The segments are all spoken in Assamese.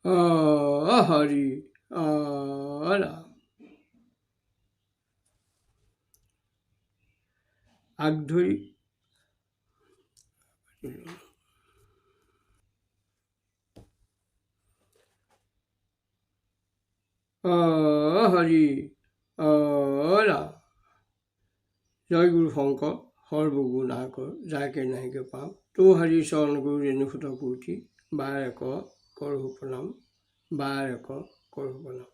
হৰি ৰাম। আগধৰি হৰি ৰাম। জয় গুৰু শংকৰ সৰ্বগুণ নাকৰ যাকে নাহিকে পাম তো হৰি চৰণ গুৰু ৰেণুসুত কুৰ্তি বাৰ এক কৰোঁ প্ৰণাম বাৰ এক কৰোঁ প্ৰণাম।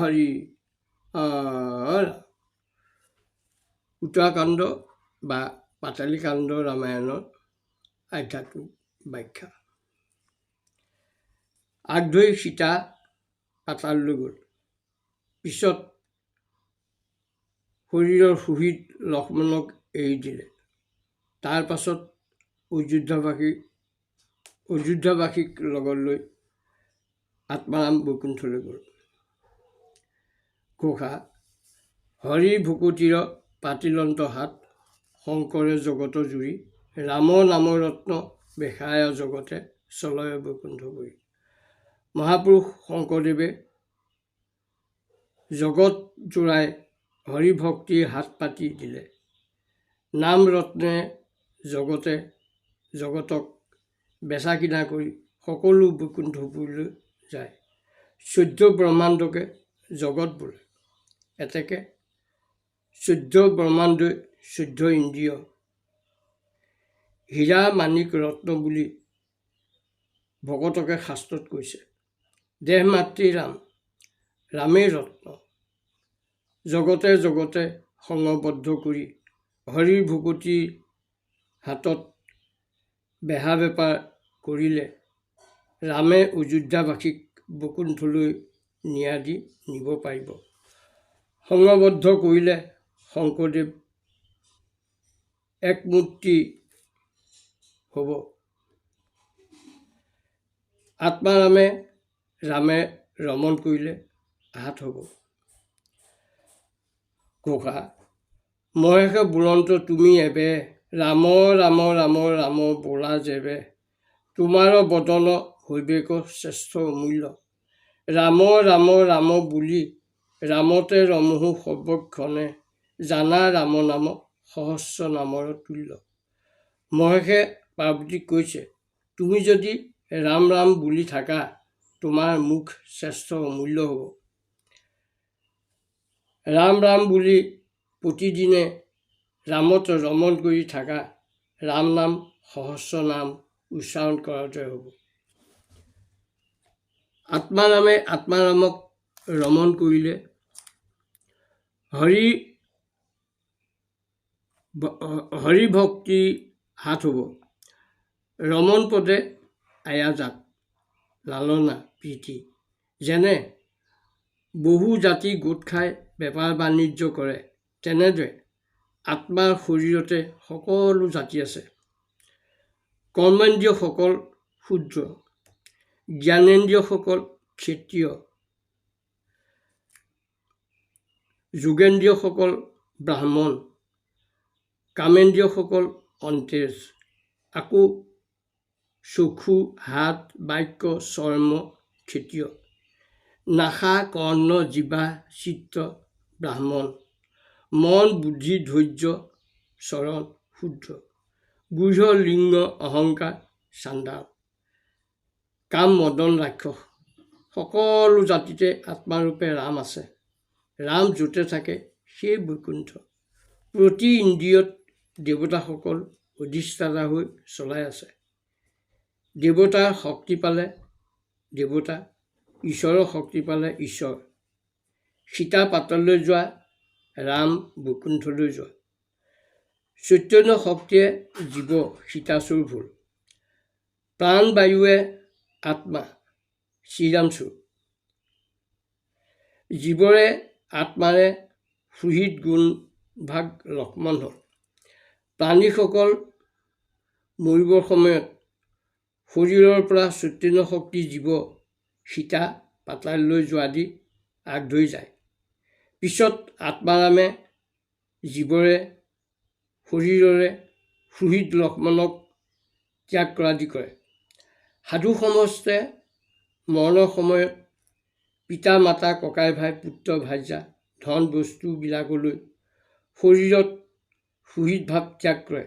হৰি ৰাম। উত্তৰাকাণ্ড বা পাতালী কাণ্ড ৰামায়ণৰ আধ্যাত্মিক ব্যাখ্যা। আগধৰি সীতা পাতাললৈ গ'ল। পিছত শৰীৰৰ সুহিত লক্ষ্মণক এৰি দিলে। তাৰ পাছত অযোধ্যাবাসীক লগত লৈ আত্মাৰাম বৈকুণ্ঠলৈ গ'ল। ঘোষা হৰি ভুকুটিৰ পাতিলন্ত হাত শংকৰে জগত জুৰি ৰাম নাম ৰত্ন বেশায় জগতে চলয় বৈকুণ্ঠ কৰি। মহাপুৰুষ শংকৰদেৱে জগত জোৰাই হৰিভক্তিৰ হাত পাতি দিলে। নাম ৰত্নে জগতক বেচা কিনা কৰি সকলো বৈকুণ্ঠপুৰলৈ যায়। 14 ব্ৰহ্মাণ্ডকে জগত বোলে। এতেকে 14 ব্ৰহ্মাণ্ডই 14 ইন্দ্ৰিয় হীৰা মাণিক ৰত্ন বুলি ভকতকে শাস্ত্ৰত কৈছে। দেহ মাতৃ ৰাম, ৰামেই ৰত্ন। জগতে জগতে সংবদ্ধ কৰি হৰিৰ ভুকুটিৰ হাতত বেহা বেপাৰ কৰিলে ৰামে অযোধ্যাবাসীক বৈকুণ্ঠলৈ নিয়াদি নিব পাৰিব। সংবদ্ধ কৰিলে শংকৰদেৱ একমূৰ্তি হ'ব। আত্মাৰামে ৰামে ৰমণ কৰিলে হাত হ'ব। ঘোষা মহেশে বুৰন্ত তুমি এবে ৰাম ৰাম ৰাম ৰাম বোলা যেবে তোমাৰ বদন হৈবেক শ্ৰেষ্ঠ অমূল্য। ৰাম ৰাম ৰাম বুলি ৰামতে ৰমহু সৰ্বক্ষণে জানা ৰাম নাম সহস্ৰ নামৰ তুল্য। মহেশে পাৰ্বতীক কৈছে তুমি যদি ৰাম ৰাম বুলি থাকা তোমাৰ মুখ শ্ৰেষ্ঠ অমূল্য হ'ব। ৰাম ৰাম বুলি প্ৰতিদিনে ৰামত ৰমণ কৰি থাকা ৰাম নাম সহস্ৰ নাম উচ্চাৰণ কৰাটোৱে হ'ব। আত্মাৰামে আত্মাৰামক ৰমণ কৰিলে হৰি ভক্তি হাত হ'ব। ৰমণ পদে আয়াজাত লালনা প্ৰীতি। যেনে বহু জাতি গোট খাই বেপাৰ বাণিজ্য কৰে তেনেদৰে আত্মাৰ শৰীৰতে সকলো জাতি আছে। কৰ্মেন্দ্ৰিয়সকল শূদ্ৰ, জ্ঞানেন্দ্ৰিয়সকল ক্ষত্ৰিয়, যোগেন্দ্ৰিয়সকল ব্ৰাহ্মণ, কামেন্দ্ৰিয়সকল অন্তেজ। আকৌ চক্ষু, হাত, বাক্য, চৰ্ম ক্ষত্ৰিয়, নাসা, কৰ্ণ, জিহ্বা, চিত্ত ব্ৰাহ্মণ, মন, বুদ্ধি, ধৈৰ্য, চৰণ শূদ্ৰ, গুহ্য, লিংগ, অহংকাৰ চাণ্ডাল, কাম মদন ৰাক্ষস। সকলো জাতিতে আত্মাৰূপে ৰাম আছে। ৰাম য'তে থাকে সেই বৈকুণ্ঠ। প্ৰতি ইন্দ্ৰিয়ত দেৱতাসকল অধিষ্ঠাতা হৈ চলাই আছে। দেৱতাৰ শক্তি পালে দেৱতা, ঈশ্বৰৰ শক্তি পালে ঈশ্বৰ। সীতা পাতললৈ যোৱা, ৰাম বৈকুণ্ঠলৈ যোৱা। চৈতন্য শক্তিয়ে জীৱ সীতাচোৰ ভুল। প্ৰাণবায়ুৱে আত্মা শ্ৰীৰামচোৰ। জীৱৰে আত্মাৰে সুহিত গুণ ভাগ লক্ষ্মণ হ'ল। প্ৰাণীসকল মৰিবৰ সময়ত শৰীৰৰ পৰা চৈতন্য শক্তি জীৱ সীতা পাতাললৈ যোৱা দি আগধৰি যায়। পিছত আত্মাৰামে জীৱৰে শৰীৰৰে সুহিত লক্ষ্মণক ত্যাগ কৰাদি কৰে। সাধু সমাজে মৰণৰ সময়ত পিতা মাতা ককাই ভাই পুত্ৰ ভাৰ্যা ধন বস্তুবিলাকলৈ শৰীৰত সুহিত ভাৱ ত্যাগ কৰে।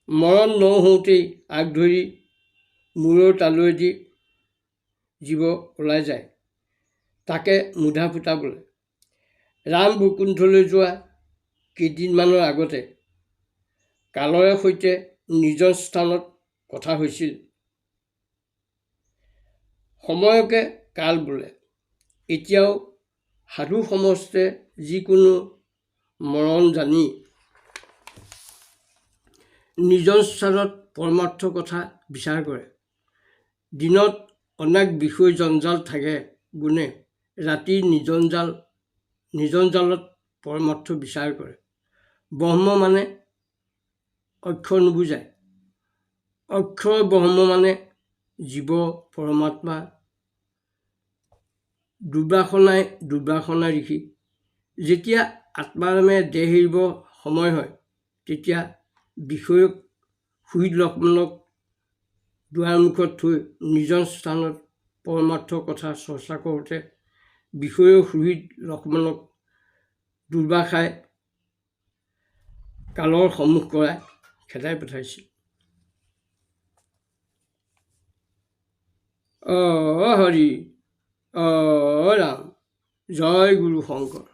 মৰণ নহওঁতেই আগ ধৰি মূৰৰ তালুৱেদি জীৱ ওলাই যায়, তাকে মুধা ফুটা বোলে। ৰাম বৈকুণ্ঠলৈ যোৱা কেইদিনমানৰ আগতে কালৰে সৈতে নিজন স্থানত কথা হৈছিল। সময়কে কাল বোলে। এতিয়াও সাধু সমস্তে যিকোনো মৰণ জানি নিজন স্থানত পৰমাৰ্থ কথা বিচাৰ কৰে। দিনত অনেক বিষয় জঞ্জাল থাকে গুণে ৰাতি নিজন জালত পৰমাৰ্থ বিচাৰ কৰে। ব্ৰহ্ম মানে অক্ষৰ নুবুজায়। অক্ষৰ ব্ৰহ্ম মানে জীৱ পৰমাত্মা। দুৰ্বাসনা ঋষি যেতিয়া আত্মাৰামে দেহ এৰিব সময় হয়, তেতিয়া বিষয়ক সুহিত লক্ষ্মণক দুৱাৰমুখত থৈ নিজন স্থানত পৰমাৰ্থৰ কথা চৰ্চা কৰোঁতে বিষয়ৰ সুহিত লক্ষ্মণক দুৰ্বাসাই কালৰ সন্মুখ কৰাই খেদাই পঠাইছিল। হৰি ৰাম, জয় গুৰু শংকৰ।